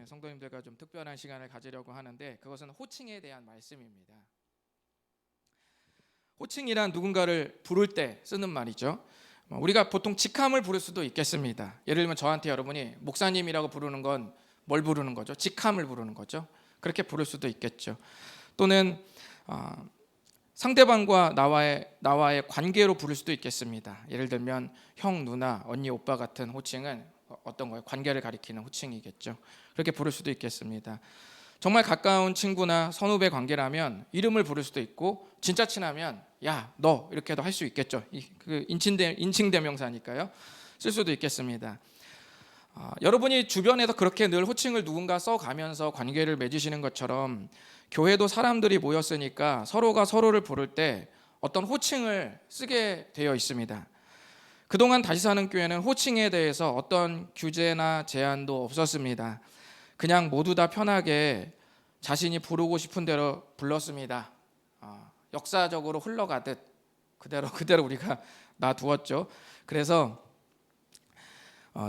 성도님들과 좀 특별한 시간을 가지려고 하는데, 그것은 호칭에 대한 말씀입니다. 호칭이란 누군가를 부를 때 쓰는 말이죠. 우리가 보통 직함을 부를 수도 있겠습니다. 예를 들면 저한테 여러분이 목사님이라고 부르는 건 뭘 부르는 거죠? 직함을 부르는 거죠. 그렇게 부를 수도 있겠죠. 또는 상대방과 나와의 관계로 부를 수도 있겠습니다. 예를 들면 형, 누나, 언니, 오빠 같은 호칭은 어떤 거예요? 관계를 가리키는 호칭이겠죠. 그렇게 부를 수도 있겠습니다. 정말 가까운 친구나 선후배 관계라면 이름을 부를 수도 있고, 진짜 친하면 야, 너 이렇게도 할 수 있겠죠. 그 인칭 대명사니까요. 쓸 수도 있겠습니다. 여러분이 주변에서 그렇게 늘 호칭을 누군가 써가면서 관계를 맺으시는 것처럼, 교회도 사람들이 모였으니까 서로가 서로를 부를 때 어떤 호칭을 쓰게 되어 있습니다. 그동안 다시 사는 교회는 호칭에 대해서 어떤 규제나 제한도 없었습니다. 그냥 모두 다 편하게 자신이 부르고 싶은 대로 불렀습니다. 역사적으로 흘러가듯 그대로 우리가 놔두었죠. 그래서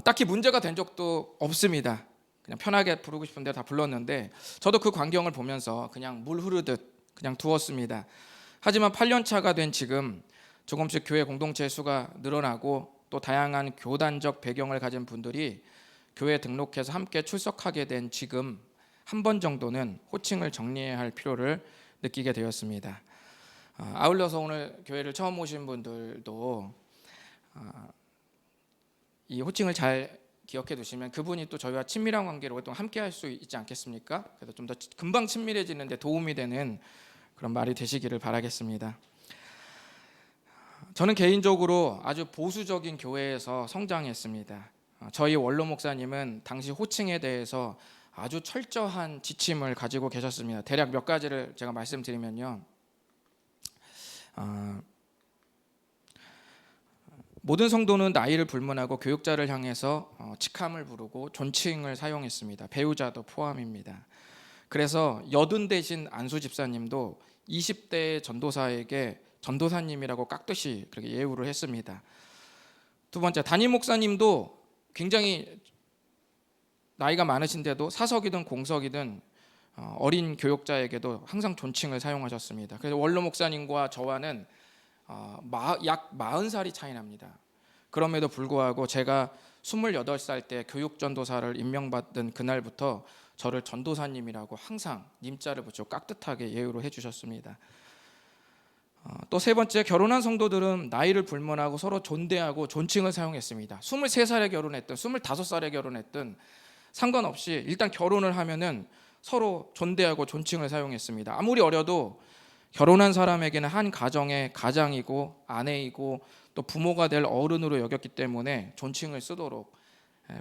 딱히 문제가 된 적도 없습니다. 그냥 편하게 부르고 싶은 대로 다 불렀는데, 저도 그 광경을 보면서 그냥 물 흐르듯 그냥 두었습니다. 하지만 8년 차가 된 지금 조금씩 교회 공동체 수가 늘어나고, 또 다양한 교단적 배경을 가진 분들이 교회에 등록해서 함께 출석하게 된 지금 한 번 정도는 호칭을 정리해야 할 필요를 느끼게 되었습니다. 아울러서 오늘 교회를 처음 오신 분들도 이 호칭을 잘 기억해 두시면 그분이 또 저희와 친밀한 관계로 오랫동안 함께 할 수 있지 않겠습니까? 그래서 좀 더 금방 친밀해지는 데 도움이 되는 그런 말이 되시기를 바라겠습니다. 저는 개인적으로 아주 보수적인 교회에서 성장했습니다. 저희 원로 목사님은 당시 호칭에 대해서 아주 철저한 지침을 가지고 계셨습니다. 대략 몇 가지를 제가 말씀드리면요. 모든 성도는 나이를 불문하고 교육자를 향해서 직함을 부르고 존칭을 사용했습니다. 배우자도 포함입니다. 그래서 여든 대신 안수 집사님도 20대 전도사에게 전도사님이라고 깍듯이 그렇게 예우를 했습니다. 두 번째, 담임 목사님도 굉장히 나이가 많으신데도 사석이든 공석이든 어린 교육자에게도 항상 존칭을 사용하셨습니다. 그래서 원로 목사님과 저와는 약 40살이 차이 납니다. 그럼에도 불구하고 제가 28살 때 교육전도사를 임명받은 그날부터 저를 전도사님이라고 항상 님자를 붙여 깍듯하게 예우를 해주셨습니다. 또 세 번째, 결혼한 성도들은 나이를 불문하고 서로 존대하고 존칭을 사용했습니다. 23살에 결혼했든 25살에 결혼했든 상관없이 일단 결혼을 하면은 서로 존대하고 존칭을 사용했습니다. 아무리 어려도 결혼한 사람에게는 한 가정의 가장이고 아내이고 또 부모가 될 어른으로 여겼기 때문에 존칭을 쓰도록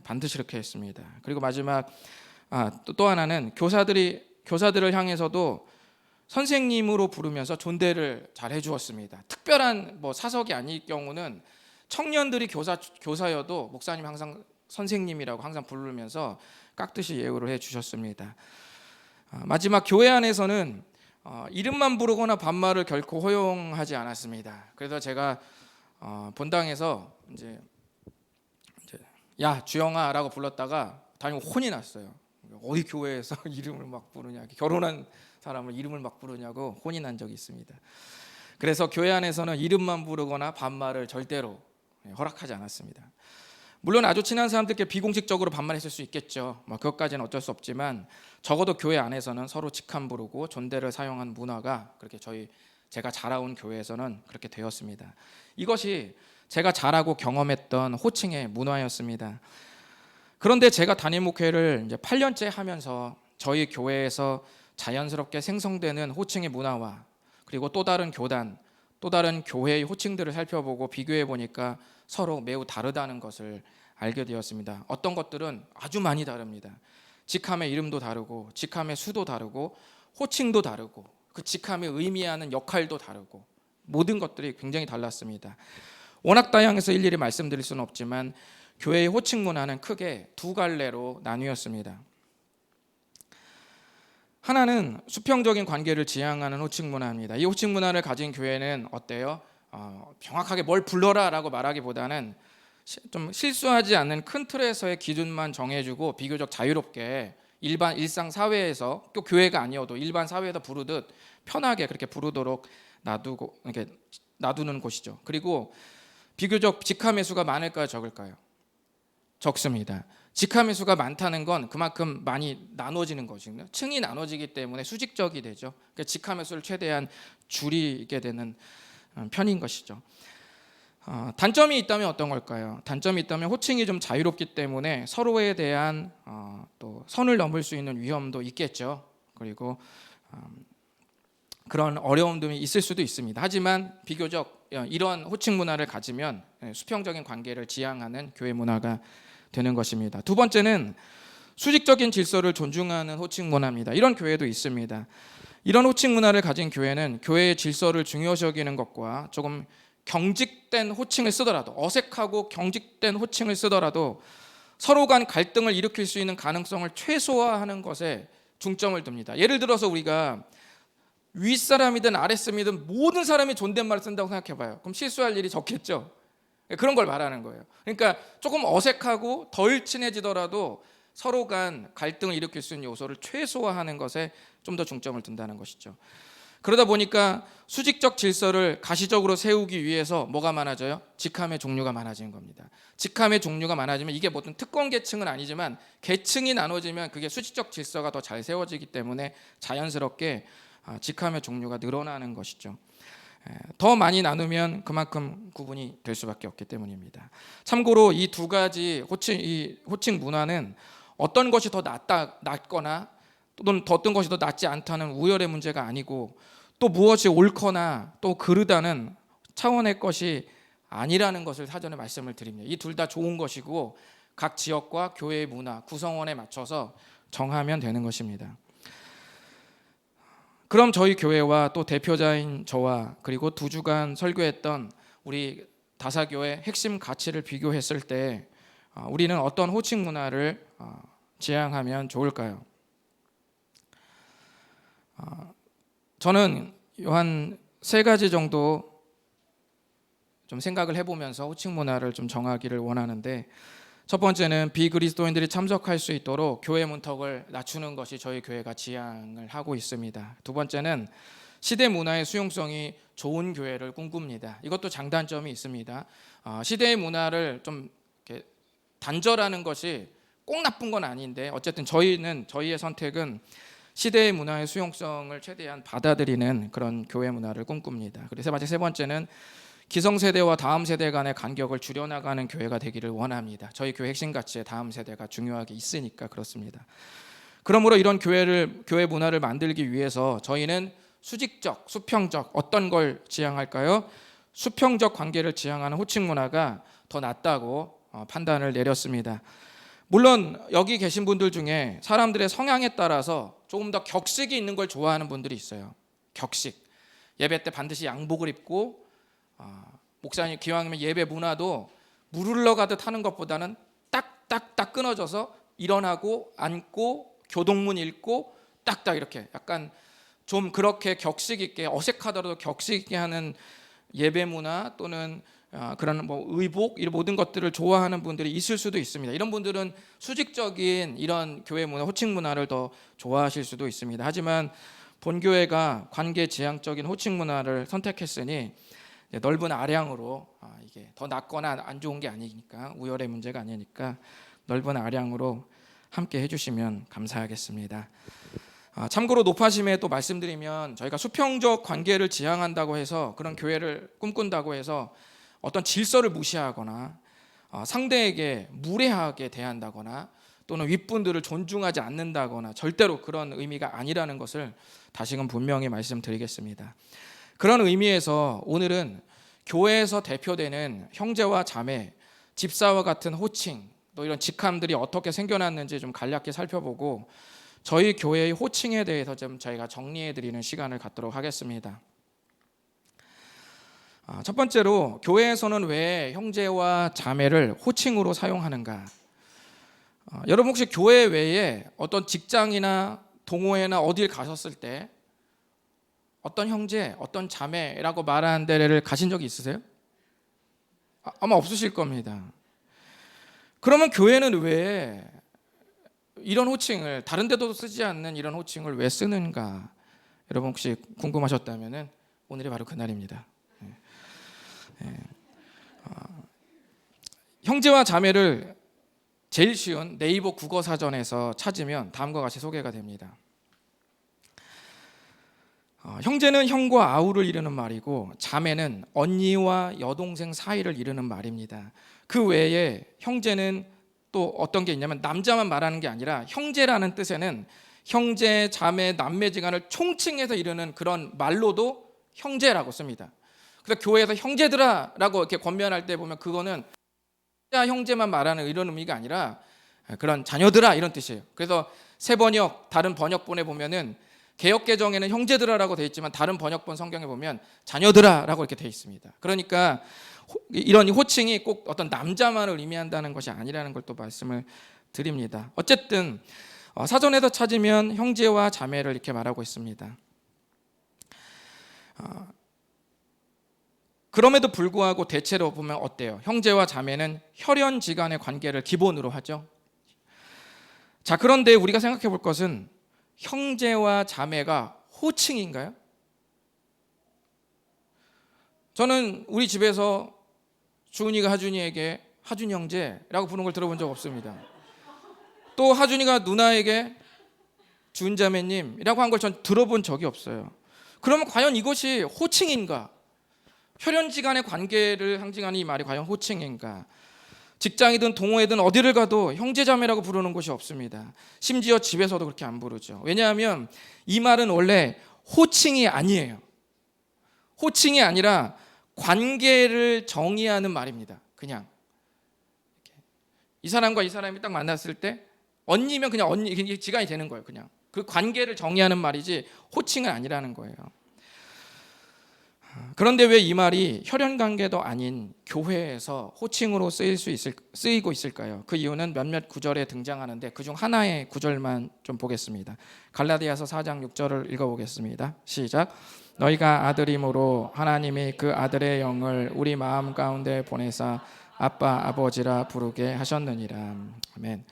반드시 이렇게 했습니다. 그리고 마지막 또 하나는 교사들을 향해서도 선생님으로 부르면서 존대를 잘 해주었습니다. 특별한 사석이 아닐 경우는 청년들이 교사여도 목사님 항상 선생님이라고 항상 부르면서 깍듯이 예우를 해주셨습니다. 마지막, 교회 안에서는 이름만 부르거나 반말을 결코 허용하지 않았습니다. 그래서 제가 본당에서 이제 야 주영아라고 불렀다가 담임 혼이 났어요. 어디 교회에서 이름을 막 부르냐, 결혼한 사람을 이름을 막 부르냐고 혼이 난 적이 있습니다. 그래서 교회 안에서는 이름만 부르거나 반말을 절대로 허락하지 않았습니다. 물론 아주 친한 사람들께 비공식적으로 반말했을 수 있겠죠. 그것까지는 어쩔 수 없지만 적어도 교회 안에서는 서로 직함 부르고 존대를 사용한 문화가 그렇게 제가 자라온 교회에서는 그렇게 되었습니다. 이것이 제가 자라고 경험했던 호칭의 문화였습니다. 그런데 제가 담임 목회를 이제 8년째 하면서 저희 교회에서 자연스럽게 생성되는 호칭의 문화와 그리고 또 다른 교단, 또 다른 교회의 호칭들을 살펴보고 비교해 보니까 서로 매우 다르다는 것을 알게 되었습니다. 어떤 것들은 아주 많이 다릅니다. 직함의 이름도 다르고, 직함의 수도 다르고, 호칭도 다르고, 그 직함이 의미하는 역할도 다르고, 모든 것들이 굉장히 달랐습니다. 워낙 다양해서 일일이 말씀드릴 수는 없지만 교회의 호칭 문화는 크게 두 갈래로 나뉘었습니다. 하나는 수평적인 관계를 지향하는 호칭 문화입니다. 이 호칭 문화를 가진 교회는 어때요? 정확하게 뭘 불러라 라고 말하기보다는 좀 실수하지 않는 큰 틀에서의 기준만 정해주고 비교적 자유롭게 일반 일상 사회에서 또 교회가 아니어도 일반 사회에서 부르듯 편하게 그렇게 부르도록 놔두고 이렇게 놔두는 곳이죠. 그리고 비교적 직함의 수가 많을까요, 적을까요? 적습니다. 직함의 수가 많다는 건 그만큼 많이 나눠지는 것이거든요. 층이 나눠지기 때문에 수직적이 되죠. 그러니까 직함의 수를 최대한 줄이게 되는 편인 것이죠. 단점이 있다면 어떤 걸까요? 단점이 있다면 호칭이 좀 자유롭기 때문에 서로에 대한 또 선을 넘을 수 있는 위험도 있겠죠. 그리고 그런 어려움들이 있을 수도 있습니다. 하지만 비교적 이런 호칭 문화를 가지면 수평적인 관계를 지향하는 교회 문화가 되는 것입니다. 두 번째는 수직적인 질서를 존중하는 호칭 문화입니다. 이런 교회도 있습니다. 이런 호칭 문화를 가진 교회는 교회의 질서를 중요시 여기는 것과 조금 경직된 호칭을 쓰더라도, 어색하고 경직된 호칭을 쓰더라도 서로 간 갈등을 일으킬 수 있는 가능성을 최소화하는 것에 중점을 둡니다. 예를 들어서 우리가 윗사람이든 아랫사람이든 모든 사람이 존댓말을 쓴다고 생각해봐요. 그럼 실수할 일이 적겠죠. 그런 걸 말하는 거예요. 그러니까 조금 어색하고 덜 친해지더라도 서로 간 갈등을 일으킬 수 있는 요소를 최소화하는 것에 좀 더 중점을 둔다는 것이죠. 그러다 보니까 수직적 질서를 가시적으로 세우기 위해서 뭐가 많아져요? 직함의 종류가 많아지는 겁니다. 직함의 종류가 많아지면 이게 어떤 특권 계층은 아니지만 계층이 나눠지면 그게 수직적 질서가 더 잘 세워지기 때문에 자연스럽게 직함의 종류가 늘어나는 것이죠. 더 많이 나누면 그만큼 구분이 될 수밖에 없기 때문입니다. 참고로 이 두 가지 호칭 문화는 어떤 것이 더 낫거나 또는 어떤 것이 더 낫지 않다는 우열의 문제가 아니고 또 무엇이 옳거나 또 그르다는 차원의 것이 아니라는 것을 사전에 말씀을 드립니다. 이 둘 다 좋은 것이고 각 지역과 교회의 문화, 구성원에 맞춰서 정하면 되는 것입니다. 그럼 저희 교회와 또 대표자인 저와 그리고 2주간 설교했던 우리 다사교의 핵심 가치를 비교했을 때 우리는 어떤 호칭 문화를 지향하면 좋을까요? 저는 한 3가지 정도 좀 생각을 해보면서 호칭 문화를 좀 정하기를 원하는데, 첫 번째는 비그리스도인들이 참석할 수 있도록 교회 문턱을 낮추는 것이 저희 교회가 지향을 하고 있습니다. 두 번째는 시대 문화의 수용성이 좋은 교회를 꿈꿉니다. 이것도 장단점이 있습니다. 시대의 문화를 좀 이렇게 단절하는 것이 꼭 나쁜 건 아닌데 어쨌든 저희의 선택은 시대의 문화의 수용성을 최대한 받아들이는 그런 교회 문화를 꿈꿉니다. 그래서 세 번째는 기성세대와 다음 세대 간의 간격을 줄여나가는 교회가 되기를 원합니다. 저희 교회 핵심 가치에 다음 세대가 중요하게 있으니까 그렇습니다. 그러므로 이런 교회 문화를 만들기 위해서 저희는 수직적, 수평적 어떤 걸 지향할까요? 수평적 관계를 지향하는 호칭 문화가 더 낫다고 판단을 내렸습니다. 물론 여기 계신 분들 중에 사람들의 성향에 따라서 조금 더 격식이 있는 걸 좋아하는 분들이 있어요. 격식. 예배 때 반드시 양복을 입고 목사님 기왕이면 예배 문화도 물 흘러가듯 하는 것보다는 딱딱딱 끊어져서 일어나고 앉고 교동문 읽고 딱딱 이렇게 약간 좀 그렇게 격식 있게, 어색하더라도 격식 있게 하는 예배 문화 또는 그런 의복 이런 모든 것들을 좋아하는 분들이 있을 수도 있습니다. 이런 분들은 수직적인 이런 교회 문화, 호칭 문화를 더 좋아하실 수도 있습니다. 하지만 본교회가 관계 지향적인 호칭 문화를 선택했으니 넓은 아량으로 이게 더 낫거나 안 좋은 게 아니니까, 우열의 문제가 아니니까 넓은 아량으로 함께 해주시면 감사하겠습니다. 참고로 높아심에 또 말씀드리면 저희가 수평적 관계를 지향한다고 해서 그런 교회를 꿈꾼다고 해서 어떤 질서를 무시하거나 상대에게 무례하게 대한다거나 또는 윗분들을 존중하지 않는다거나 절대로 그런 의미가 아니라는 것을 다시금 분명히 말씀드리겠습니다. 그런 의미에서 오늘은 교회에서 대표되는 형제와 자매, 집사와 같은 호칭, 또 이런 직함들이 어떻게 생겨났는지 좀 간략히 살펴보고 저희 교회의 호칭에 대해서 좀 저희가 정리해드리는 시간을 갖도록 하겠습니다. 첫 번째로 교회에서는 왜 형제와 자매를 호칭으로 사용하는가? 여러분 혹시 교회 외에 어떤 직장이나 동호회나 어딜 가셨을 때 어떤 형제, 어떤 자매라고 말하는 데를 가신 적이 있으세요? 아마 없으실 겁니다. 그러면 교회는 왜 이런 호칭을 다른 데도 쓰지 않는 이런 호칭을 왜 쓰는가? 여러분 혹시 궁금하셨다면은 오늘이 바로 그날입니다. 형제와 자매를 제일 쉬운 네이버 국어 사전에서 찾으면 다음과 같이 소개가 됩니다. 형제는 형과 아우를 이르는 말이고 자매는 언니와 여동생 사이를 이르는 말입니다. 그 외에 형제는 또 어떤 게 있냐면 남자만 말하는 게 아니라 형제라는 뜻에는 형제, 자매, 남매지간을 총칭해서 이르는 그런 말로도 형제라고 씁니다. 그래서 교회에서 형제들아라고 이렇게 권면할 때 보면 그거는 형제만 말하는 이런 의미가 아니라 그런 자녀들아 이런 뜻이에요. 그래서 새 번역, 다른 번역본에 보면은 개역개정에는 형제들아라고 되어 있지만 다른 번역본 성경에 보면 자녀들아라고 이렇게 되어 있습니다. 그러니까 이런 호칭이 꼭 어떤 남자만을 의미한다는 것이 아니라는 걸 또 말씀을 드립니다. 어쨌든 사전에서 찾으면 형제와 자매를 이렇게 말하고 있습니다. 그럼에도 불구하고 대체로 보면 어때요? 형제와 자매는 혈연지간의 관계를 기본으로 하죠. 자, 그런데 우리가 생각해 볼 것은 형제와 자매가 호칭인가요? 저는 우리 집에서 주은이가 하준이에게 하준 형제라고 부르는 걸 들어본 적 없습니다. 또 하준이가 누나에게 주은 자매님이라고 한 걸 전 들어본 적이 없어요. 그러면 과연 이것이 호칭인가? 혈연지간의 관계를 상징하는 이 말이 과연 호칭인가? 직장이든 동호회든 어디를 가도 형제자매라고 부르는 곳이 없습니다. 심지어 집에서도 그렇게 안 부르죠. 왜냐하면 이 말은 원래 호칭이 아니에요. 호칭이 아니라 관계를 정의하는 말입니다. 그냥 이 사람과 이 사람이 딱 만났을 때 언니면 그냥 언니 지간이 되는 거예요. 그냥 그 관계를 정의하는 말이지 호칭은 아니라는 거예요. 그런데 왜 이 말이 혈연관계도 아닌 교회에서 호칭으로 쓰이고 있을까요? 그 이유는 몇몇 구절에 등장하는데 그중 하나의 구절만 좀 보겠습니다. 갈라디아서 4장 6절을 읽어보겠습니다. 시작. 너희가 아들임으로 하나님이 그 아들의 영을 우리 마음 가운데 보내사 아빠 아버지라 부르게 하셨느니라. 아멘.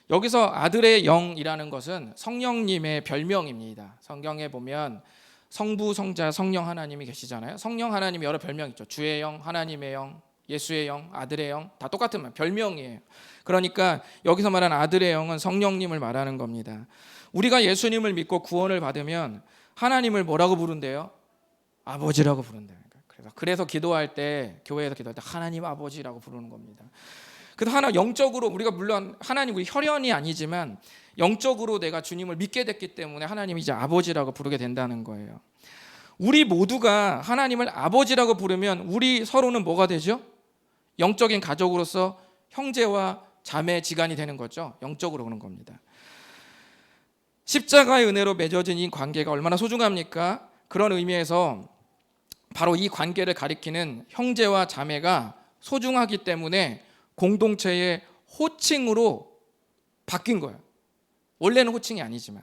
여기서 아들의 영이라는 것은 성령님의 별명입니다. 성경에 보면 성부, 성자, 성령 하나님이 계시잖아요. 성령 하나님이 여러 별명 있죠. 주의 영, 하나님의 영, 예수의 영, 아들의 영, 다 똑같은 말, 별명이에요. 그러니까 여기서 말하는 아들의 영은 성령님을 말하는 겁니다. 우리가 예수님을 믿고 구원을 받으면 하나님을 뭐라고 부른대요? 아버지라고 부른대요. 그래서 기도할 때, 교회에서 기도할 때 하나님 아버지라고 부르는 겁니다. 그래서 하나 영적으로 우리가 물론 하나님 우리 혈연이 아니지만 영적으로 내가 주님을 믿게 됐기 때문에 하나님이 이제 아버지라고 부르게 된다는 거예요. 우리 모두가 하나님을 아버지라고 부르면 우리 서로는 뭐가 되죠? 영적인 가족으로서 형제와 자매 지간이 되는 거죠. 영적으로 오는 겁니다. 십자가의 은혜로 맺어진 이 관계가 얼마나 소중합니까? 그런 의미에서 바로 이 관계를 가리키는 형제와 자매가 소중하기 때문에 공동체의 호칭으로 바뀐 거예요. 원래는 호칭이 아니지만.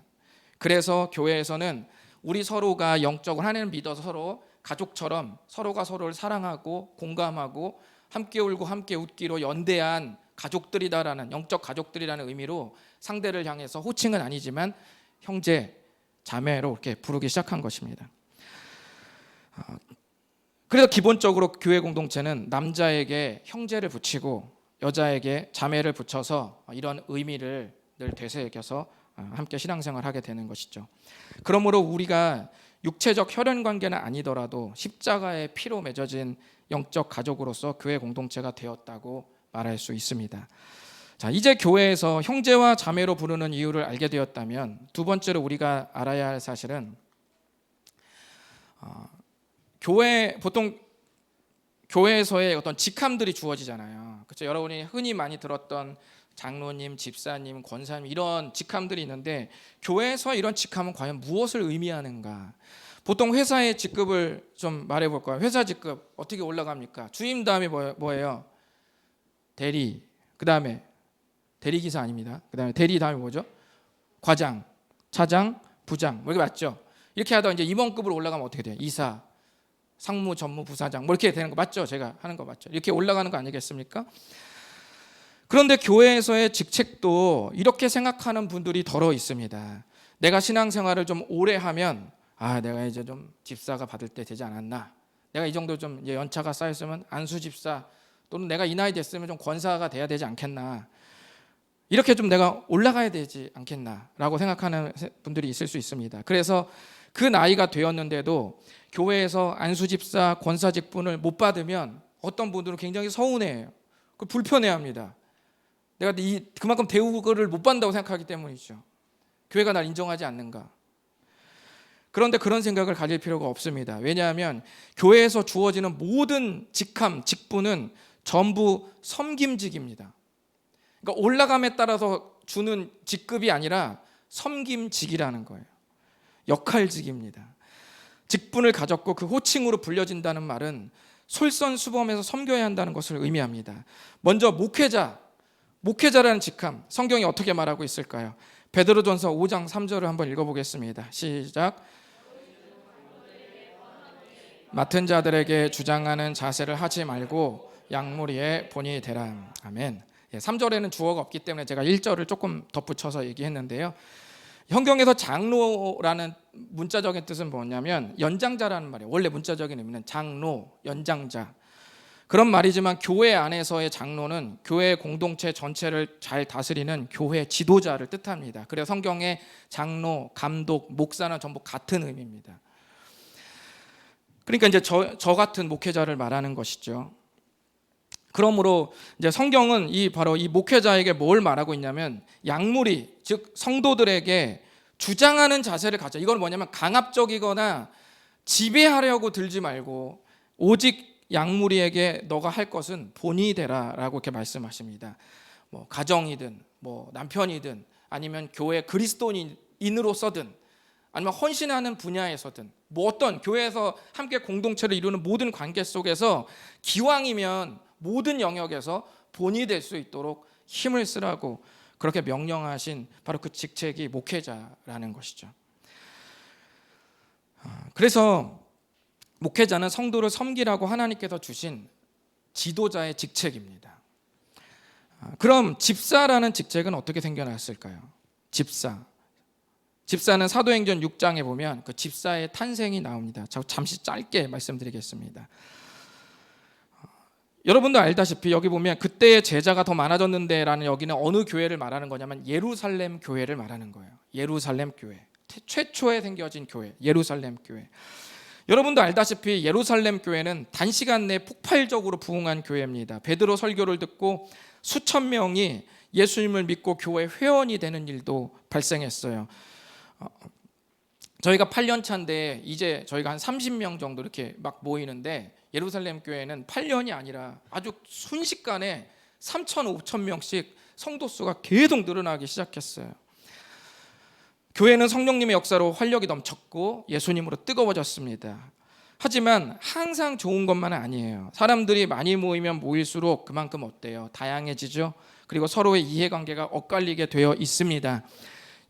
그래서 교회에서는 우리 서로가 영적으로 하나님을 믿어서 서로 가족처럼 서로가 서로를 사랑하고 공감하고 함께 울고 함께 웃기로 연대한 가족들이다라는 영적 가족들이라는 의미로 상대를 향해서 호칭은 아니지만 형제, 자매로 이렇게 부르기 시작한 것입니다. 그래서 기본적으로 교회 공동체는 남자에게 형제를 붙이고 여자에게 자매를 붙여서 이런 의미를 늘 되새겨서 함께 신앙생활을 하게 되는 것이죠. 그러므로 우리가 육체적 혈연 관계는 아니더라도 십자가의 피로 맺어진 영적 가족으로서 교회 공동체가 되었다고 말할 수 있습니다. 자, 이제 교회에서 형제와 자매로 부르는 이유를 알게 되었다면 두 번째로 우리가 알아야 할 사실은 보통 교회에서의 어떤 직함들이 주어지잖아요. 그렇죠? 여러분이 흔히 많이 들었던 장로님, 집사님, 권사님 이런 직함들이 있는데 교회에서 이런 직함은 과연 무엇을 의미하는가? 보통 회사의 직급을 좀 말해볼까요? 회사 직급 어떻게 올라갑니까? 주임 다음에 뭐예요? 대리, 그 다음에 대리기사 아닙니다. 그 다음에 대리 다음에 뭐죠? 과장, 차장, 부장 뭐 이게 맞죠? 이렇게 하다가 이제 임원급으로 올라가면 어떻게 돼요? 이사, 상무, 전무, 부사장 뭐 이렇게 되는 거 맞죠? 제가 하는 거 맞죠? 이렇게 올라가는 거 아니겠습니까? 그런데 교회에서의 직책도 이렇게 생각하는 분들이 더러 있습니다. 내가 신앙생활을 좀 오래 하면 내가 이제 좀 집사가 받을 때 되지 않았나, 내가 이 정도 좀 이제 연차가 쌓였으면 안수 집사, 또는 내가 이 나이 됐으면 좀 권사가 돼야 되지 않겠나, 이렇게 좀 내가 올라가야 되지 않겠나라고 생각하는 분들이 있을 수 있습니다. 그래서 그 나이가 되었는데도 교회에서 안수 집사, 권사 직분을 못 받으면 어떤 분들은 굉장히 서운해해요. 불편해합니다. 내가 그만큼 대우를 못 받는다고 생각하기 때문이죠. 교회가 날 인정하지 않는가. 그런데 그런 생각을 가질 필요가 없습니다. 왜냐하면 교회에서 주어지는 모든 직함, 직분은 전부 섬김직입니다. 그러니까 올라감에 따라서 주는 직급이 아니라 섬김직이라는 거예요. 역할직입니다. 직분을 가졌고 그 호칭으로 불려진다는 말은 솔선수범해서 섬겨야 한다는 것을 의미합니다. 먼저 목회자라는 직함, 성경이 어떻게 말하고 있을까요? 베드로전서 5장 3절을 한번 읽어보겠습니다. 시작. 맡은 자들에게 주장하는 자세를 하지 말고 양무리의 본이 되라. 아멘. 3절에는 주어가 없기 때문에 제가 1절을 조금 덧붙여서 얘기했는데요. 성경에서 장로라는 문자적인 뜻은 뭐냐면 연장자라는 말이에요. 원래 문자적인 의미는 장로, 연장자. 그런 말이지만 교회 안에서의 장로는 교회 공동체 전체를 잘 다스리는 교회 지도자를 뜻합니다. 그래서 성경의 장로, 감독, 목사는 전부 같은 의미입니다. 그러니까 이제 저 같은 목회자를 말하는 것이죠. 그러므로 이제 성경은 바로 이 목회자에게 뭘 말하고 있냐면 양무리, 즉 성도들에게 주장하는 자세를 가져. 이건 뭐냐면 강압적이거나 지배하려고 들지 말고 오직 양무리에게 너가 할 것은 본이 되라라고 이렇게 말씀하십니다. 뭐 가정이든 뭐 남편이든 아니면 교회 그리스도인으로서든 아니면 헌신하는 분야에서든 뭐 어떤 교회에서 함께 공동체를 이루는 모든 관계 속에서 기왕이면 모든 영역에서 본이 될 수 있도록 힘을 쓰라고 그렇게 명령하신 바로 그 직책이 목회자라는 것이죠. 그래서 목회자는 성도를 섬기라고 하나님께서 주신 지도자의 직책입니다. 그럼 집사라는 직책은 어떻게 생겨났을까요? 집사는 사도행전 6장에 보면 그 집사의 탄생이 나옵니다. 잠시 짧게 말씀드리겠습니다. 여러분도 알다시피 여기 보면 그때의 제자가 더 많아졌는데 라는 여기는 어느 교회를 말하는 거냐면 예루살렘 교회를 말하는 거예요. 예루살렘 교회, 최초에 생겨진 교회, 예루살렘 교회. 여러분도 알다시피 예루살렘 교회는 단시간 내에 폭발적으로 부흥한 교회입니다. 베드로 설교를 듣고 수천 명이 예수님을 믿고 교회 회원이 되는 일도 발생했어요. 저희가 8년 차인데 이제 저희가 한 30명 정도 이렇게 막 모이는데 예루살렘 교회는 8년이 아니라 아주 순식간에 3천, 5천 명씩 성도 수가 계속 늘어나기 시작했어요. 교회는 성령님의 역사로 활력이 넘쳤고 예수님으로 뜨거워졌습니다. 하지만 항상 좋은 것만은 아니에요. 사람들이 많이 모이면 모일수록 그만큼 어때요? 다양해지죠. 그리고 서로의 이해관계가 엇갈리게 되어 있습니다.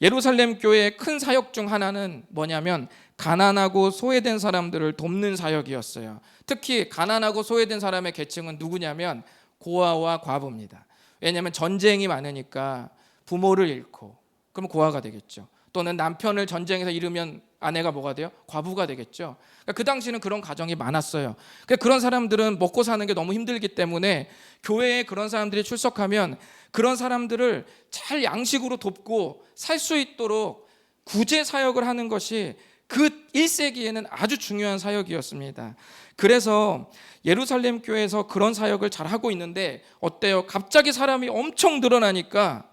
예루살렘 교회의 큰 사역 중 하나는 뭐냐면 가난하고 소외된 사람들을 돕는 사역이었어요. 특히 가난하고 소외된 사람의 계층은 누구냐면 고아와 과부입니다. 왜냐하면 전쟁이 많으니까 부모를 잃고 그럼 고아가 되겠죠. 또는 남편을 전쟁에서 잃으면 아내가 뭐가 돼요? 과부가 되겠죠. 그러니까 그 당시는 그런 가정이 많았어요. 그러니까 그런 사람들은 먹고 사는 게 너무 힘들기 때문에 교회에 그런 사람들이 출석하면 그런 사람들을 잘 양식으로 돕고 살 수 있도록 구제 사역을 하는 것이 그 1세기에는 아주 중요한 사역이었습니다. 그래서 예루살렘 교회에서 그런 사역을 잘 하고 있는데 어때요? 갑자기 사람이 엄청 늘어나니까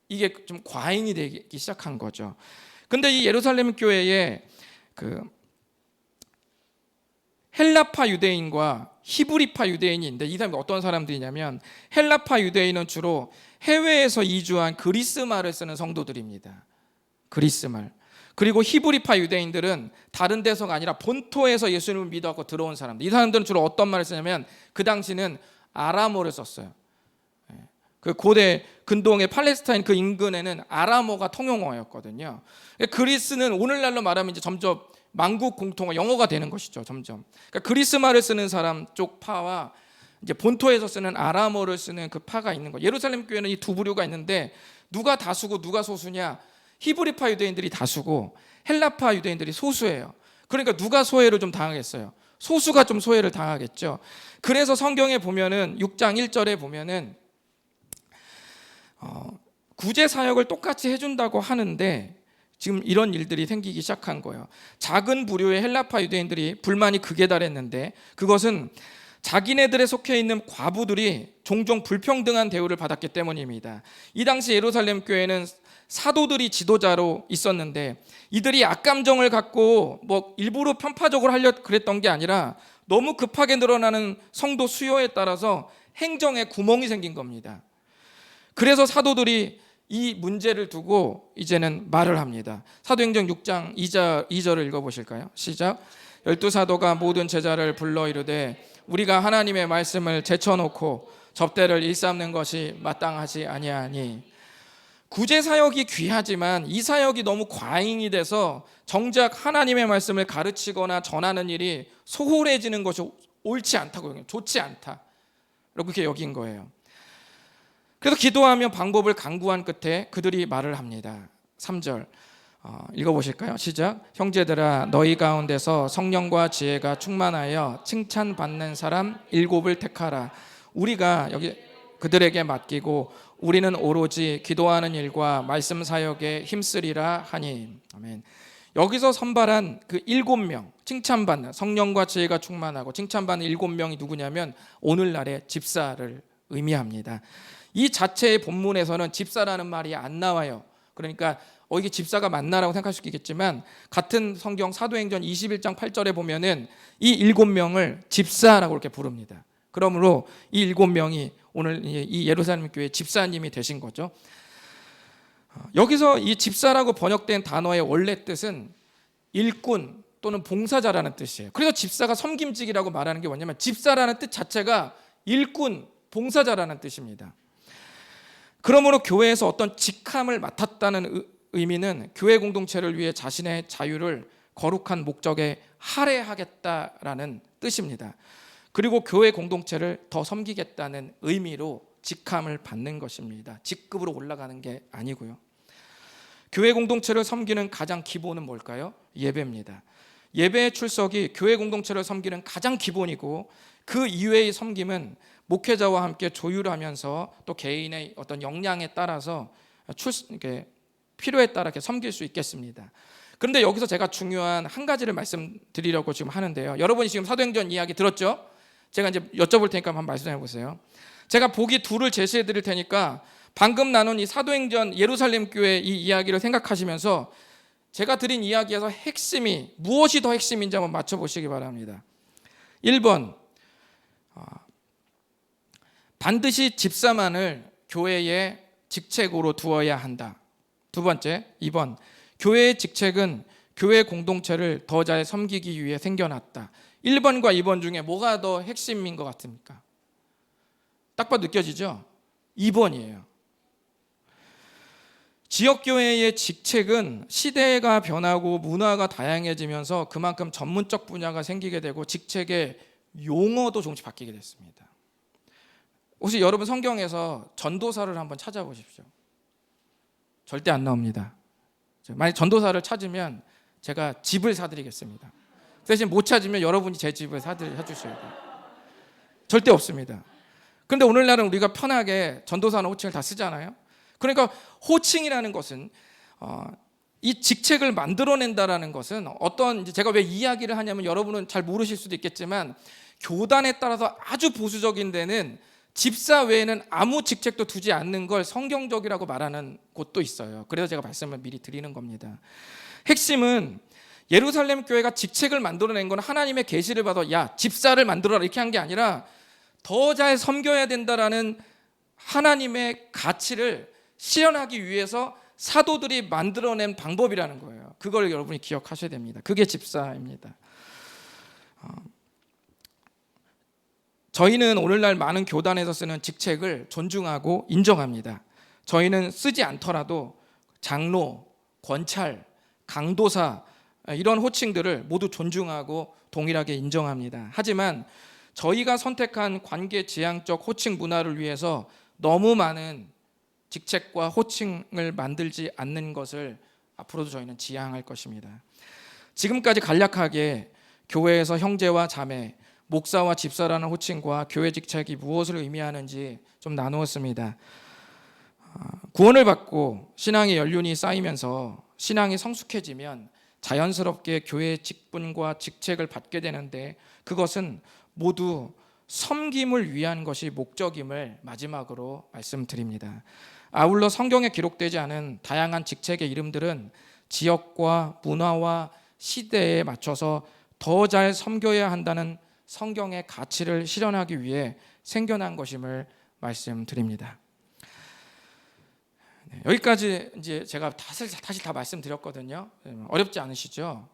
이게 좀 과잉이 되기 시작한 거죠. 근데 이 예루살렘 교회에 그 헬라파 유대인과 히브리파 유대인이 있는데 이 사람이 어떤 사람들이냐면 헬라파 유대인은 주로 해외에서 이주한 그리스말을 쓰는 성도들입니다. 그리스말. 그리고 히브리파 유대인들은 다른 데서가 아니라 본토에서 예수님을 믿어갖고 들어온 사람들. 이 사람들은 주로 어떤 말을 쓰냐면 그 당시는 아람어를 썼어요. 그 고대 근동의 팔레스타인 그 인근에는 아람어가 통용어였거든요. 그리스는 오늘날로 말하면 이제 점점 만국 공통어 영어가 되는 것이죠. 점점. 그러니까 그리스말을 쓰는 사람 쪽 파와 이제 본토에서 쓰는 아람어를 쓰는 그 파가 있는 거예요. 예루살렘 교회는 이 두 부류가 있는데 누가 다수고 누가 소수냐? 히브리파 유대인들이 다수고 헬라파 유대인들이 소수예요. 그러니까 누가 소외를 좀 당하겠어요? 소수가 좀 소외를 당하겠죠. 그래서 성경에 보면은 6장 1절에 보면은 구제 사역을 똑같이 해준다고 하는데 지금 이런 일들이 생기기 시작한 거예요. 작은 부류의 헬라파 유대인들이 불만이 극에 달했는데 그것은 자기네들에 속해 있는 과부들이 종종 불평등한 대우를 받았기 때문입니다. 이 당시 예루살렘 교회는 사도들이 지도자로 있었는데 이들이 악감정을 갖고 뭐 일부러 편파적으로 하려 그랬던 게 아니라 너무 급하게 늘어나는 성도 수요에 따라서 행정에 구멍이 생긴 겁니다. 그래서 사도들이 이 문제를 두고 이제는 말을 합니다. 사도행전 6장 2절을 읽어보실까요? 시작. 12사도가 모든 제자를 불러 이르되 우리가 하나님의 말씀을 제쳐놓고 접대를 일삼는 것이 마땅하지 아니하니. 구제 사역이 귀하지만 이 사역이 너무 과잉이 돼서 정작 하나님의 말씀을 가르치거나 전하는 일이 소홀해지는 것이 옳지 않다고, 좋지 않다, 이렇게 여긴 거예요. 그래서 기도하며 방법을 강구한 끝에 그들이 말을 합니다. 3절 읽어보실까요? 시작. 형제들아 너희 가운데서 성령과 지혜가 충만하여 칭찬받는 사람 7을 택하라. 우리가 여기 그들에게 맡기고 우리는 오로지 기도하는 일과 말씀 사역에 힘쓰리라 하니. 아멘. 여기서 선발한 그 7명, 칭찬받는, 성령과 지혜가 충만하고 칭찬받는 7명이 누구냐면 오늘날의 집사를 의미합니다. 이 자체의 본문에서는 집사라는 말이 안 나와요. 그러니까 이게 집사가 맞나라고 생각할 수 있겠지만 같은 성경 사도행전 21장 8절에 보면은 이 7명을 집사라고 이렇게 부릅니다. 그러므로 이 7명이 오늘 이 예루살렘 교회 집사님이 되신 거죠. 여기서 이 집사라고 번역된 단어의 원래 뜻은 일꾼 또는 봉사자라는 뜻이에요. 그래서 집사가 섬김직이라고 말하는 게 뭐냐면 집사라는 뜻 자체가 일꾼, 봉사자라는 뜻입니다. 그러므로 교회에서 어떤 직함을 맡았다는 의미는 교회 공동체를 위해 자신의 자유를 거룩한 목적에 할애하겠다라는 뜻입니다. 그리고 교회 공동체를 더 섬기겠다는 의미로 직함을 받는 것입니다. 직급으로 올라가는 게 아니고요. 교회 공동체를 섬기는 가장 기본은 뭘까요? 예배입니다. 예배의 출석이 교회 공동체를 섬기는 가장 기본이고 그 이외의 섬김은 목회자와 함께 조율하면서 또 개인의 어떤 역량에 따라서 이렇게 필요에 따라 이렇게 섬길 수 있겠습니다. 그런데 여기서 제가 중요한 한 가지를 말씀드리려고 지금 하는데요. 여러분이 지금 사도행전 이야기 들었죠? 제가 이제 여쭤볼 테니까 한번 말씀해 보세요. 제가 보기 2를 제시해 드릴 테니까 방금 나눈 이 사도행전 예루살렘 교회 이 이야기를 생각하시면서 제가 드린 이야기에서 핵심이 무엇이 더 핵심인지 한번 맞춰보시기 바랍니다. 1번, 반드시 집사만을 교회의 직책으로 두어야 한다. 2번째, 2번, 교회의 직책은 교회 공동체를 더 잘 섬기기 위해 생겨났다. 1번과 2번 중에 뭐가 더 핵심인 것 같습니까? 딱 봐도 느껴지죠? 2번이에요. 지역교회의 직책은 시대가 변하고 문화가 다양해지면서 그만큼 전문적 분야가 생기게 되고 직책의 용어도 조금씩 바뀌게 됐습니다. 혹시 여러분 성경에서 전도사를 한번 찾아보십시오. 절대 안 나옵니다. 만약 전도사를 찾으면 제가 집을 사드리겠습니다. 대신 못 찾으면 여러분이 제 집을 사주셔야 돼요. 절대 없습니다. 그런데 오늘날은 우리가 편하게 전도사나 호칭을 다 쓰잖아요. 그러니까 호칭이라는 것은 이 직책을 만들어낸다라는 것은 어떤, 제가 왜 이야기를 하냐면 여러분은 잘 모르실 수도 있겠지만 교단에 따라서 아주 보수적인 데는 집사 외에는 아무 직책도 두지 않는 걸 성경적이라고 말하는 곳도 있어요. 그래서 제가 말씀을 미리 드리는 겁니다. 핵심은 예루살렘 교회가 직책을 만들어낸 건 하나님의 계시를 받아 야 집사를 만들어라 이렇게 한 게 아니라 더 잘 섬겨야 된다라는 하나님의 가치를 실현하기 위해서 사도들이 만들어낸 방법이라는 거예요. 그걸 여러분이 기억하셔야 됩니다. 그게 집사입니다. 저희는 오늘날 많은 교단에서 쓰는 직책을 존중하고 인정합니다. 저희는 쓰지 않더라도 장로, 권찰, 강도사 이런 호칭들을 모두 존중하고 동일하게 인정합니다. 하지만 저희가 선택한 관계지향적 호칭 문화를 위해서 너무 많은 직책과 호칭을 만들지 않는 것을 앞으로도 저희는 지향할 것입니다. 지금까지 간략하게 교회에서 형제와 자매, 목사와 집사라는 호칭과 교회 직책이 무엇을 의미하는지 좀 나누었습니다. 구원을 받고 신앙의 연륜이 쌓이면서 신앙이 성숙해지면 자연스럽게 교회의 직분과 직책을 받게 되는데, 그것은 모두 섬김을 위한 것이 목적임을 마지막으로 말씀드립니다. 아울러 성경에 기록되지 않은 다양한 직책의 이름들은 지역과 문화와 시대에 맞춰서 더 잘 섬겨야 한다는 성경의 가치를 실현하기 위해 생겨난 것임을 말씀드립니다. 여기까지 이제 제가 다시 다 말씀드렸거든요. 어렵지 않으시죠?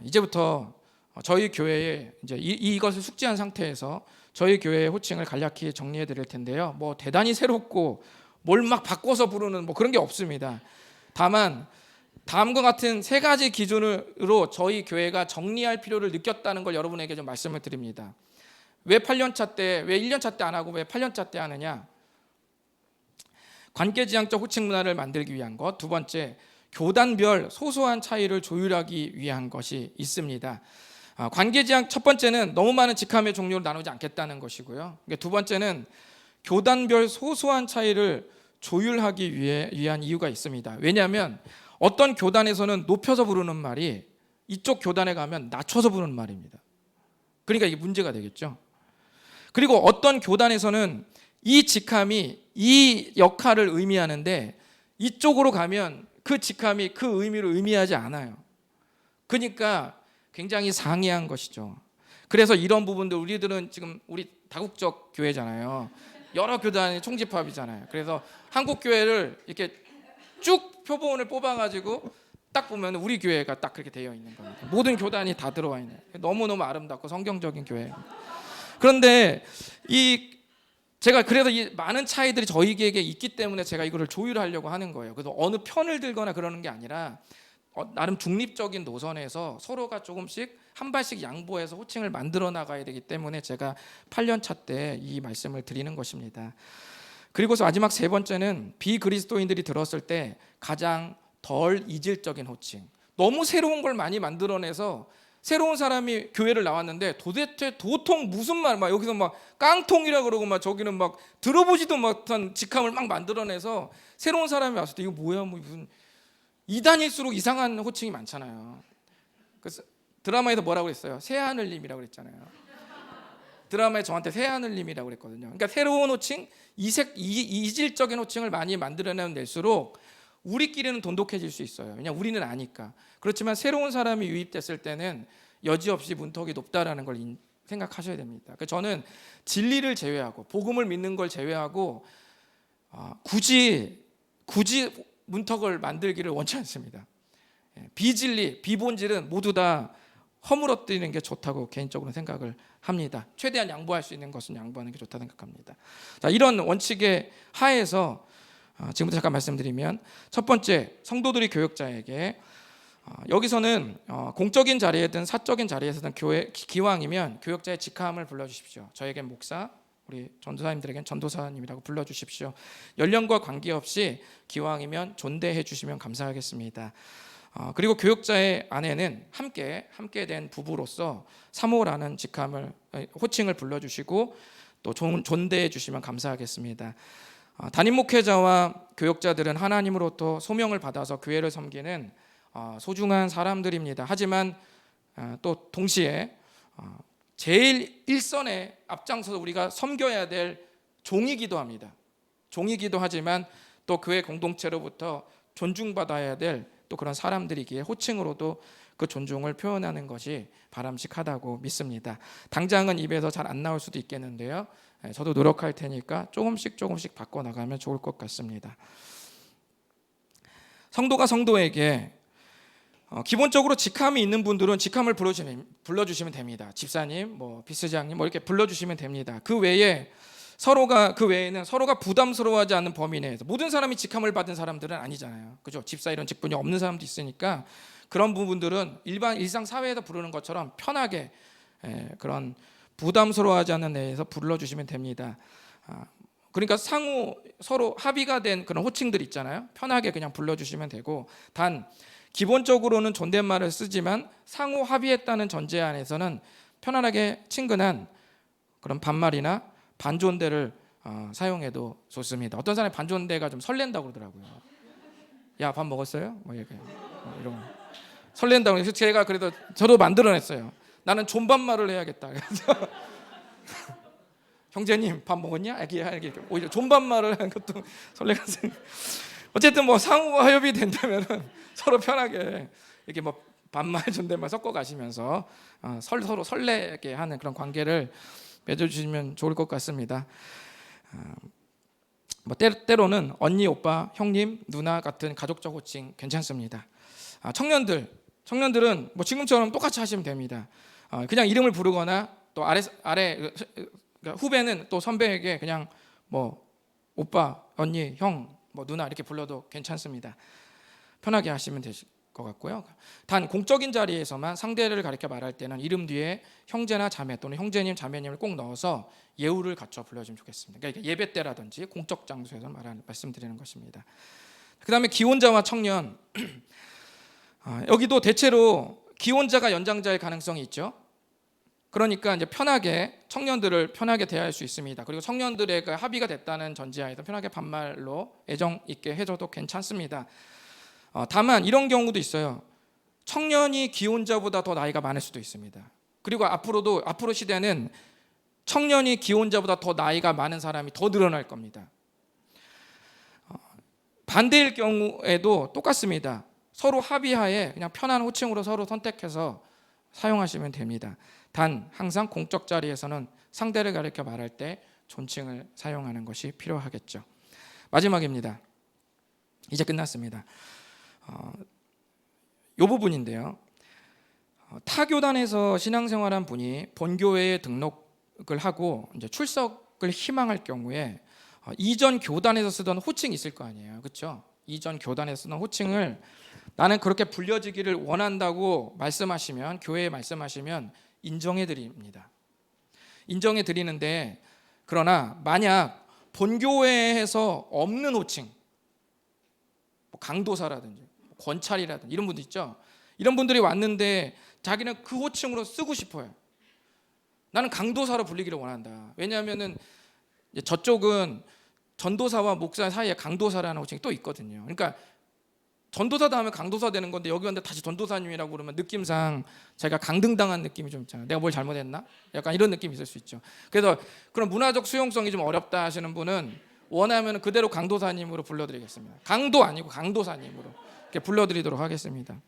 이제부터 저희 교회에 이제 이것을 숙지한 상태에서 저희 교회의 호칭을 간략히 정리해 드릴 텐데요. 뭐 대단히 새롭고 뭘 막 바꿔서 부르는 뭐 그런 게 없습니다. 다만 다음과 같은 세 가지 기준으로 저희 교회가 정리할 필요를 느꼈다는 걸 여러분에게 좀 말씀을 드립니다. 왜 8년차 때, 왜 1년차 때 안 하고 왜 8년차 때 하느냐? 관계지향적 호칭 문화를 만들기 위한 것. 두 번째, 교단별 소소한 차이를 조율하기 위한 것이 있습니다. 관계지향 첫 번째는 너무 많은 직함의 종류를 나누지 않겠다는 것이고요. 두 번째는 교단별 소소한 차이를 조율하기 위한 이유가 있습니다. 왜냐하면 어떤 교단에서는 높여서 부르는 말이 이쪽 교단에 가면 낮춰서 부르는 말입니다. 그러니까 이게 문제가 되겠죠. 그리고 어떤 교단에서는 이 직함이 이 역할을 의미하는데 이쪽으로 가면 그 직함이 그 의미를 의미하지 않아요. 그러니까 굉장히 상이한 것이죠. 그래서 이런 부분들, 우리들은 지금 우리 다국적 교회잖아요. 여러 교단의 총집합이잖아요. 그래서 한국 교회를 이렇게 쭉 표본을 뽑아가지고 딱 보면 우리 교회가 딱 그렇게 되어 있는 겁니다. 모든 교단이 다 들어와 있는, 너무너무 아름답고 성경적인 교회입니다. 그런데 제가 그래서 이 많은 차이들이 저희에게 있기 때문에 제가 이거를 조율하려고 하는 거예요. 그래서 어느 편을 들거나 그러는 게 아니라 나름 중립적인 노선에서 서로가 조금씩 한 발씩 양보해서 호칭을 만들어 나가야 되기 때문에 제가 8년차 때 이 말씀을 드리는 것입니다. 그리고서 마지막 세 번째는 비그리스도인들이 들었을 때 가장 덜 이질적인 호칭. 너무 새로운 걸 많이 만들어내서 새로운 사람이 교회를 나왔는데 도대체 도통 무슨 말, 막 여기서 막 깡통이라 그러고 막 저기는 막 들어보지도 못한 직함을 막 만들어내서 새로운 사람이 왔을 때 이거 뭐야, 뭐 무슨 2단일수록 이상한 호칭이 많잖아요. 그래서 드라마에서 뭐라고 그랬어요? 새하늘님이라고 그랬잖아요. 드라마에 저한테 새하늘님이라고 그랬거든요. 그러니까 새로운 호칭, 이질적인 호칭을 많이 만들어낼수록 우리끼리는 돈독해질 수 있어요. 왜냐하면 우리는 아니까. 그렇지만 새로운 사람이 유입됐을 때는 여지없이 문턱이 높다라는 걸 생각하셔야 됩니다. 그래서 저는 진리를 제외하고 복음을 믿는 걸 제외하고 굳이 문턱을 만들기를 원치 않습니다. 비진리, 비본질은 모두 다 허물어뜨리는 게 좋다고 개인적으로 생각을 합니다. 최대한 양보할 수 있는 것은 양보하는 게 좋다고 생각합니다. 자, 이런 원칙의 하에서 지금부터 잠깐 말씀드리면, 첫 번째, 성도들이 교역자에게 여기서는 공적인 자리에든 사적인 자리에서든 기왕이면 교역자의 직함을 불러주십시오. 저에겐 목사, 우리 전도사님들에겐 전도사님이라고 불러주십시오. 연령과 관계없이 기왕이면 존대해 주시면 감사하겠습니다. 그리고 교역자의 아내는 함께 된 부부로서 사모라는 호칭을 불러주시고 또 존대해 주시면 감사하겠습니다. 담임 목회자와 교역자들은 하나님으로부터 소명을 받아서 교회를 섬기는 소중한 사람들입니다. 하지만 또 동시에 제일 일선에 앞장서서 우리가 섬겨야 될 종이기도 합니다. 종이기도 하지만 또 교회 공동체로부터 존중받아야 될 또 그런 사람들이기에 호칭으로도 그 존중을 표현하는 것이 바람직하다고 믿습니다. 당장은 입에서 잘 안 나올 수도 있겠는데요. 저도 노력할 테니까 조금씩 바꿔나가면 좋을 것 같습니다. 성도가 성도에게 기본적으로 직함이 있는 분들은 직함을 불러주시면 됩니다. 집사님, 비서장님 이렇게 불러주시면 됩니다. 그 외에는 서로가 부담스러워하지 않는 범위 내에서, 모든 사람이 직함을 받은 사람들은 아니잖아요. 그죠? 집사 이런 직분이 없는 사람도 있으니까 그런 부분들은 일상 사회에서 부르는 것처럼 편하게 그런 부담스러워하지 않는 내에서 불러주시면 됩니다. 그러니까 상호 서로 합의가 된 그런 호칭들 있잖아요. 편하게 그냥 불러주시면 되고, 단 기본적으로는 존댓말을 쓰지만 상호 합의했다는 전제 안에서는 편안하게 친근한 그런 반말이나 반존대를 사용해도 좋습니다. 어떤 사람이 반존대가 좀 설렌다고 그러더라고요. 야, 밥 먹었어요? 뭐 이렇게 이런 거. 설렌다고 해서 제가 그래도 저도 만들어냈어요. 나는 존반말을 해야겠다. 그래서 형제님 밥 먹었냐? 이렇게 오히려 존반말을 하는 것도 설레가지고, 어쨌든 뭐 상호가 협의 된다면은 서로 편하게 이렇게 뭐 반말 존댓말 섞어 가시면서 서로 설레게 하는 그런 관계를 맺어주시면 좋을 것 같습니다. 뭐 때로는 언니, 오빠, 형님, 누나 같은 가족적 호칭 괜찮습니다. 청년들은 뭐 지금처럼 똑같이 하시면 됩니다. 그냥 이름을 부르거나 또 아래 그러니까 후배는 또 선배에게 그냥 뭐 오빠, 언니, 형, 뭐 누나 이렇게 불러도 괜찮습니다. 편하게 하시면 되실 것 같고요. 단 공적인 자리에서만 상대를 가리켜 말할 때는 이름 뒤에 형제나 자매 또는 형제님, 자매님을 꼭 넣어서 예우를 갖춰 불러주면 좋겠습니다. 그러니까 예배 때라든지 공적 장소에서 말씀드리는 것입니다. 그 다음에 기혼자와 청년, 여기도 대체로 기혼자가 연장자일 가능성이 있죠. 그러니까 이제 편하게 청년들을 편하게 대할 수 있습니다. 그리고 청년들의 그 합의가 됐다는 전제하에서 편하게 반말로 애정 있게 해줘도 괜찮습니다. 다만 이런 경우도 있어요. 청년이 기혼자보다 더 나이가 많을 수도 있습니다. 그리고 앞으로 시대는 청년이 기혼자보다 더 나이가 많은 사람이 더 늘어날 겁니다. 반대일 경우에도 똑같습니다. 서로 합의하에 그냥 편한 호칭으로 서로 선택해서 사용하시면 됩니다. 단 항상 공적 자리에서는 상대를 가리켜 말할 때 존칭을 사용하는 것이 필요하겠죠. 마지막입니다. 이제 끝났습니다. 이 부분인데요. 타교단에서 신앙생활한 분이 본교회에 등록을 하고 이제 출석을 희망할 경우에 이전 교단에서 쓰던 호칭이 있을 거 아니에요, 그렇죠? 이전 교단에서 쓰던 호칭을 나는 그렇게 불려지기를 원한다고 말씀하시면, 교회에 말씀하시면 인정해 드립니다. 인정해 드리는데, 그러나 만약 본교회에서 없는 호칭, 뭐 강도사라든지 권찰이라든지 이런 분들 있죠. 이런 분들이 왔는데 자기는 그 호칭으로 쓰고 싶어요. 나는 강도사로 불리기를 원한다. 왜냐하면은 저쪽은 전도사와 목사 사이에 강도사라는 호칭이 또 있거든요. 그러니까 전도사 다음에 강도사 되는 건데 여기 왔는데 다시 전도사님이라고 그러면 느낌상 제가 강등당한 느낌이 좀 있잖아요. 내가 뭘 잘못했나? 약간 이런 느낌이 있을 수 있죠. 그래서 그런 문화적 수용성이 좀 어렵다 하시는 분은 원하면 그대로 강도사님으로 불러드리겠습니다. 강도 아니고 강도사님으로 이렇게 불러드리도록 하겠습니다.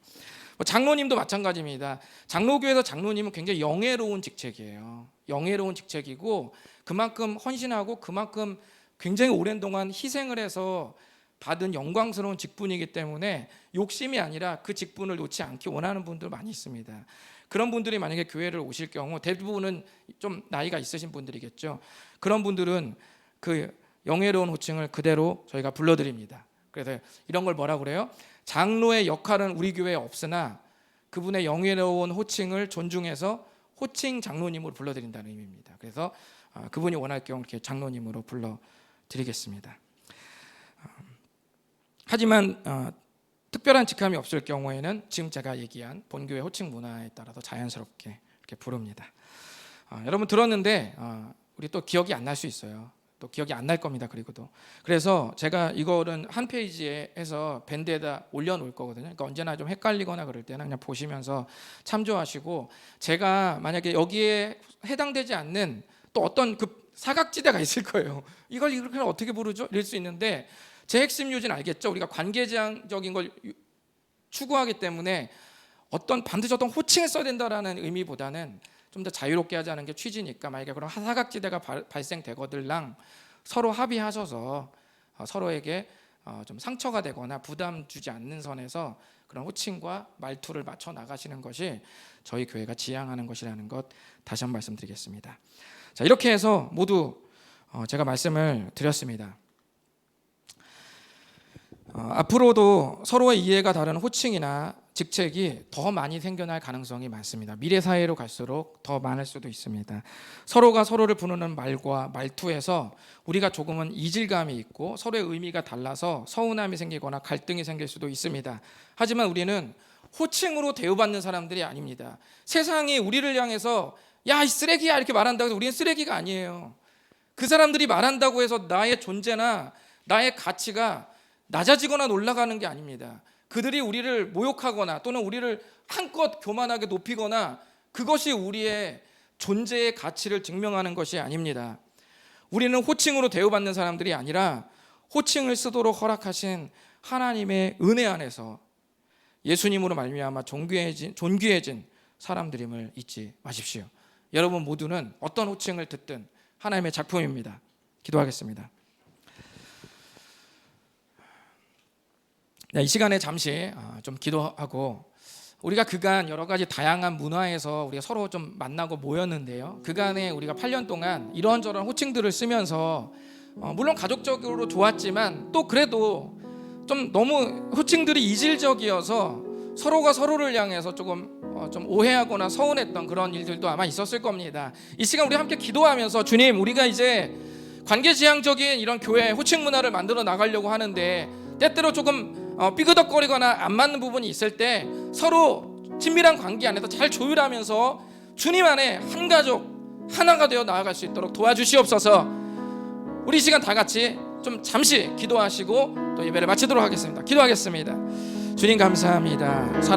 장로님도 마찬가지입니다. 장로교에서 장로님은 굉장히 영예로운 직책이에요. 영예로운 직책이고 그만큼 헌신하고 그만큼 굉장히 오랜 동안 희생을 해서 받은 영광스러운 직분이기 때문에 욕심이 아니라 그 직분을 놓지 않기 원하는 분들 많이 있습니다. 그런 분들이 만약에 교회를 오실 경우 대부분은 좀 나이가 있으신 분들이겠죠. 그런 분들은 그 영예로운 호칭을 그대로 저희가 불러드립니다. 그래서 이런 걸 뭐라 그래요? 장로의 역할은 우리 교회에 없으나 그분의 영예로운 호칭을 존중해서 호칭 장로님으로 불러드린다는 의미입니다. 그래서 그분이 원할 경우 이렇게 장로님으로 불러드리겠습니다. 하지만 특별한 직함이 없을 경우에는 지금 제가 얘기한 본교회 호칭 문화에 따라서 자연스럽게 이렇게 부릅니다. 여러분 들었는데 우리 또 기억이 안 날 수 있어요. 또 기억이 안 날 겁니다. 그래서 제가 이거는 한 페이지에 해서 밴드에다 올려놓을 거거든요. 그러니까 언제나 좀 헷갈리거나 그럴 때는 그냥 보시면서 참조하시고, 제가 만약에 여기에 해당되지 않는 또 어떤 그 사각지대가 있을 거예요. 이걸 이렇게 어떻게 부르죠? 이럴 수 있는데 제 핵심 요지는 알겠죠? 우리가 관계지향적인 걸 추구하기 때문에 반드시 어떤 호칭을 써야 된다라는 의미보다는 좀 더 자유롭게 하자는 게 취지니까, 만약에 그런 사각지대가 발생되거들랑 서로 합의하셔서 서로에게 좀 상처가 되거나 부담 주지 않는 선에서 그런 호칭과 말투를 맞춰 나가시는 것이 저희 교회가 지향하는 것이라는 것 다시 한번 말씀드리겠습니다. 자, 이렇게 해서 모두 제가 말씀을 드렸습니다. 앞으로도 서로의 이해가 다른 호칭이나 직책이 더 많이 생겨날 가능성이 많습니다. 미래 사회로 갈수록 더 많을 수도 있습니다. 서로가 서로를 부르는 말과 말투에서 우리가 조금은 이질감이 있고 서로의 의미가 달라서 서운함이 생기거나 갈등이 생길 수도 있습니다. 하지만 우리는 호칭으로 대우받는 사람들이 아닙니다. 세상이 우리를 향해서 야, 이 쓰레기야 이렇게 말한다고 해서 우리는 쓰레기가 아니에요. 그 사람들이 말한다고 해서 나의 존재나 나의 가치가 낮아지거나 올라가는 게 아닙니다. 그들이 우리를 모욕하거나 또는 우리를 한껏 교만하게 높이거나 그것이 우리의 존재의 가치를 증명하는 것이 아닙니다. 우리는 호칭으로 대우받는 사람들이 아니라 호칭을 쓰도록 허락하신 하나님의 은혜 안에서 예수님으로 말미암아 존귀해진 사람들임을 잊지 마십시오. 여러분 모두는 어떤 호칭을 듣든 하나님의 작품입니다. 기도하겠습니다. 이 시간에 잠시 좀 기도하고, 우리가 그간 여러 가지 다양한 문화에서 우리가 서로 좀 만나고 모였는데요, 그간에 우리가 8년 동안 이런저런 호칭들을 쓰면서 물론 가족적으로 좋았지만 또 그래도 좀 너무 호칭들이 이질적이어서 서로가 서로를 향해서 조금 좀 오해하거나 서운했던 그런 일들도 아마 있었을 겁니다. 이 시간 우리 함께 기도하면서, 주님, 우리가 이제 관계지향적인 이런 교회 호칭 문화를 만들어 나가려고 하는데 때때로 조금 삐그덕거리거나 안 맞는 부분이 있을 때 서로 친밀한 관계 안에서 잘 조율하면서 주님 안에 한 가족 하나가 되어 나아갈 수 있도록 도와주시옵소서. 우리 이 시간 다 같이 좀 잠시 기도하시고 또 예배를 마치도록 하겠습니다. 기도하겠습니다. 주님 감사합니다. 사랑